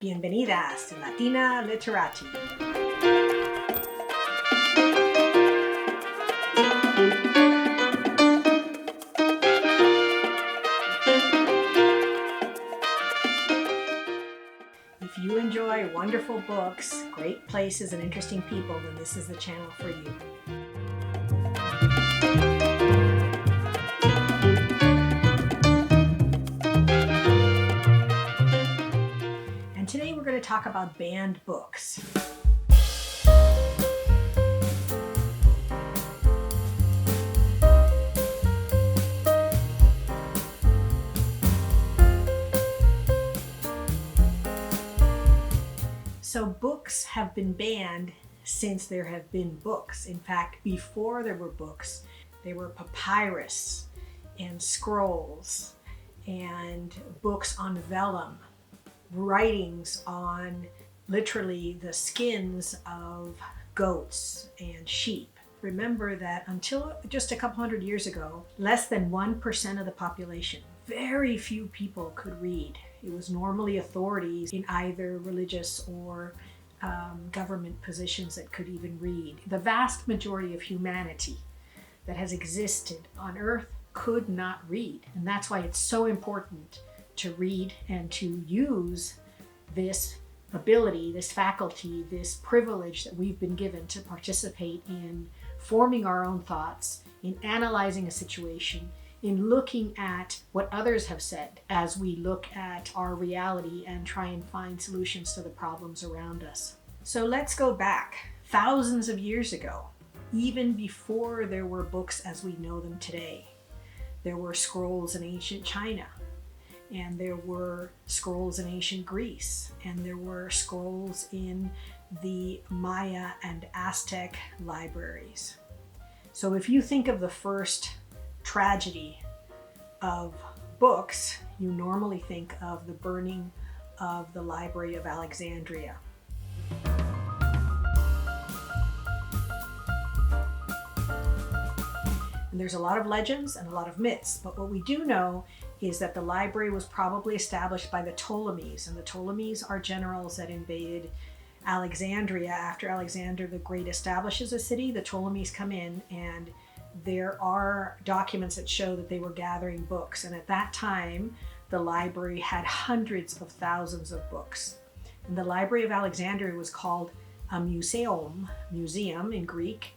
Bienvenidas to Latina Literati. If you enjoy wonderful books, great places, and interesting people, then this is the channel for you. And today we're going to talk about banned books. So books have been banned since there have been books. In fact, before there were books, there were papyrus and scrolls and books on vellum, writings on literally the skins of goats and sheep. Remember that until just a couple hundred years ago, less than 1% of the population, very few people could read. It was normally authorities in either religious or government positions that could even read. The vast majority of humanity that has existed on Earth could not read. And that's why it's so important to read and to use this ability, this faculty, this privilege that we've been given to participate in forming our own thoughts, in analyzing a situation, in looking at what others have said as we look at our reality and try and find solutions to the problems around us. So let's go back thousands of years ago, even before there were books as we know them today. There were scrolls in ancient China, and there were scrolls in ancient Greece, and there were scrolls in the Maya and Aztec libraries. So if you think of the first tragedy of books, you normally think of the burning of the Library of Alexandria. And there's a lot of legends and a lot of myths, but what we do know is that the library was probably established by the Ptolemies, and the Ptolemies are generals that invaded Alexandria after Alexander the Great establishes a city. The Ptolemies come in, and there are documents that show that they were gathering books, and at that time the library had hundreds of thousands of books. And the Library of Alexandria was called a museum in Greek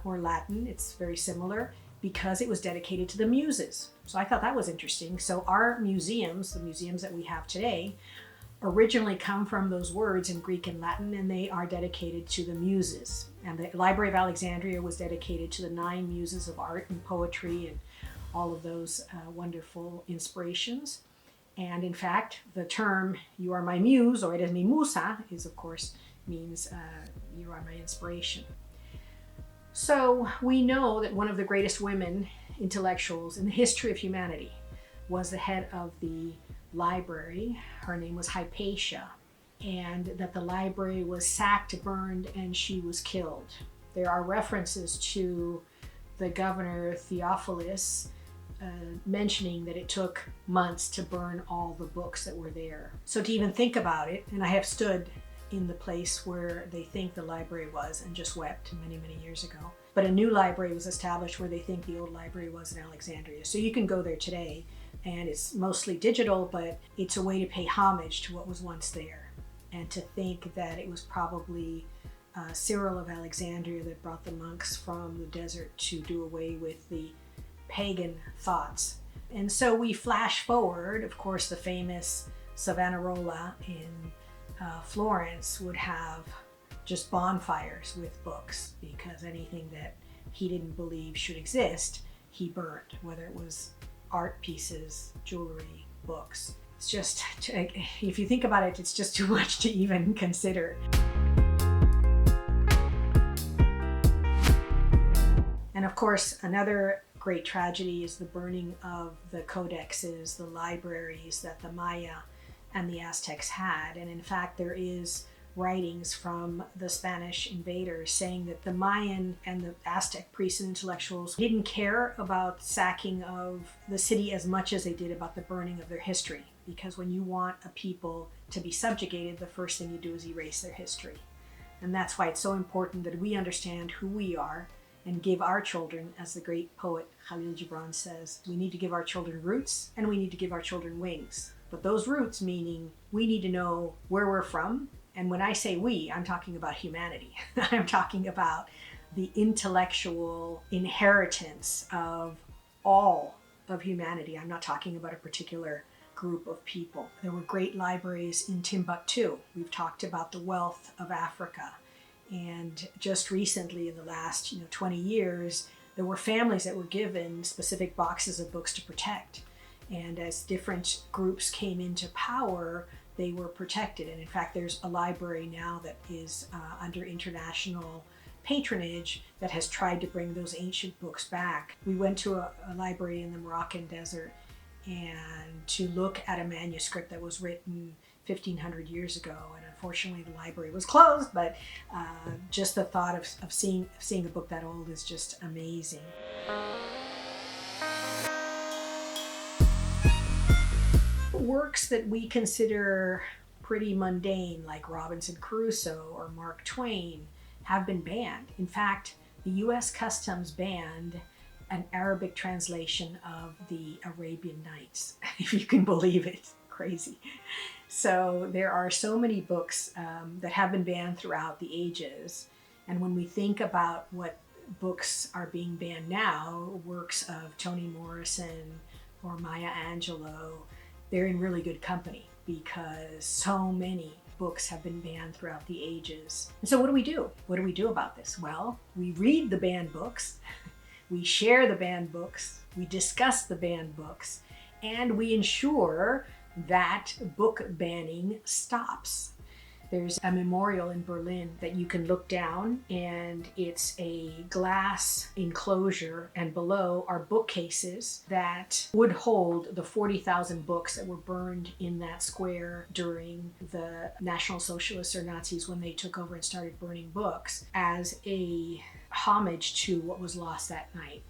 or Latin. It's very similar because it was dedicated to the muses. So I thought that was interesting. So our museums, the museums that we have today, originally come from those words in Greek and Latin, and they are dedicated to the muses. And the Library of Alexandria was dedicated to the 9 muses of art and poetry and all of those wonderful inspirations. And in fact, the term "you are my muse" or "eres mi musa" is, of course, means you are my inspiration. So we know that one of the greatest women intellectuals in the history of humanity was the head of the library. Her name was Hypatia, and that the library was sacked, burned, and she was killed. There are references to the governor Theophilus mentioning that it took months to burn all the books that were there. So to even think about it, and I have stood in the place where they think the library was and just wept many, many years ago. But a new library was established where they think the old library was in Alexandria. So you can go there today, and it's mostly digital, but it's a way to pay homage to what was once there, and to think that it was probably Cyril of Alexandria that brought the monks from the desert to do away with the pagan thoughts. And so we flash forward, of course, the famous Savonarola in Florence would have just bonfires with books, because anything that he didn't believe should exist, he burned, whether it was art pieces, jewelry, books. It's just, if you think about it, it's just too much to even consider. And of course, another great tragedy is the burning of the codexes, the libraries that the Maya and the Aztecs had. And in fact, there is writings from the Spanish invaders saying that the Mayan and the Aztec priests and intellectuals didn't care about sacking of the city as much as they did about the burning of their history. Because when you want a people to be subjugated, the first thing you do is erase their history. And that's why it's so important that we understand who we are and give our children, as the great poet Khalil Gibran says, we need to give our children roots and we need to give our children wings. But those roots meaning we need to know where we're from. And when I say we, I'm talking about humanity. I'm talking about the intellectual inheritance of all of humanity. I'm not talking about a particular group of people. There were great libraries in Timbuktu. We've talked about the wealth of Africa. And just recently, in the last 20 years, there were families that were given specific boxes of books to protect. And as different groups came into power, they were protected. And in fact, there's a library now that is under international patronage that has tried to bring those ancient books back. We went to a library in the Moroccan desert and to look at a manuscript that was written 1,500 years ago. And unfortunately, the library was closed, but just the thought of seeing a book that old is just amazing. Works that we consider pretty mundane, like Robinson Crusoe or Mark Twain, have been banned. In fact, the US Customs banned an Arabic translation of the Arabian Nights, if you can believe it. Crazy. So there are so many books that have been banned throughout the ages. And when we think about what books are being banned now, works of Toni Morrison or Maya Angelou, they're in really good company because so many books have been banned throughout the ages. And so what do we do? What do we do about this? Well, we read the banned books, we share the banned books, we discuss the banned books, and we ensure that book banning stops. There's a memorial in Berlin that you can look down, and it's a glass enclosure, and below are bookcases that would hold the 40,000 books that were burned in that square during the National Socialists or Nazis when they took over and started burning books as a homage to what was lost that night.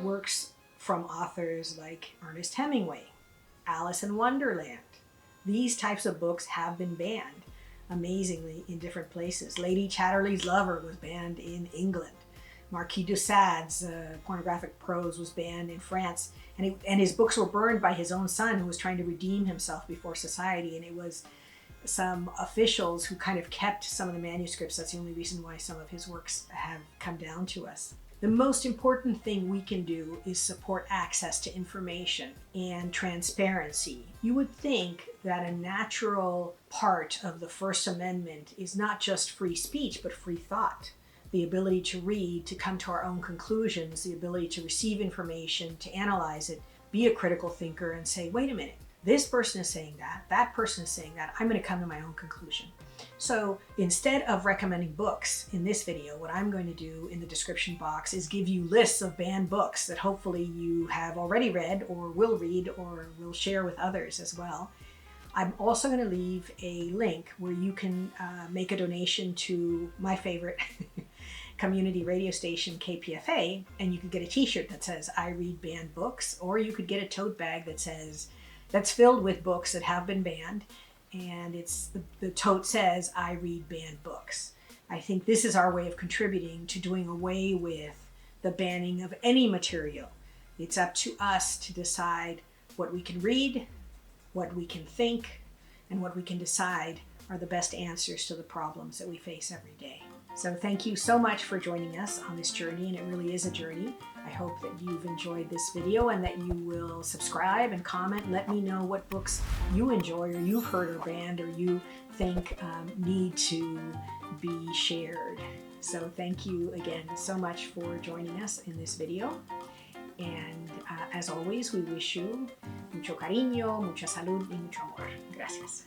Works from authors like Ernest Hemingway, Alice in Wonderland. These types of books have been banned, amazingly, in different places. Lady Chatterley's Lover was banned in England. Marquis de Sade's pornographic prose was banned in France. And his books were burned by his own son, who was trying to redeem himself before society. And it was some officials who kind of kept some of the manuscripts. That's the only reason why some of his works have come down to us. The most important thing we can do is support access to information and transparency. You would think that a natural part of the First Amendment is not just free speech, but free thought. The ability to read, to come to our own conclusions, the ability to receive information, to analyze it, be a critical thinker and say, wait a minute, this person is saying that person is saying that, I'm going to come to my own conclusion. So instead of recommending books in this video, what I'm going to do in the description box is give you lists of banned books that hopefully you have already read or will read or will share with others as well. I'm also going to leave a link where you can make a donation to my favorite community radio station, KPFA, and you could get a t-shirt that says, I read banned books, or you could get a tote bag that says, that's filled with books that have been banned, and the tote says, I read banned books. I think this is our way of contributing to doing away with the banning of any material. It's up to us to decide what we can read, what we can think, and what we can decide are the best answers to the problems that we face every day. So thank you so much for joining us on this journey, and it really is a journey. I hope that you've enjoyed this video and that you will subscribe and comment. Let me know what books you enjoy or you've heard are banned or you think need to be shared. So thank you again so much for joining us in this video. And as always, we wish you mucho cariño, mucha salud y mucho amor. Gracias.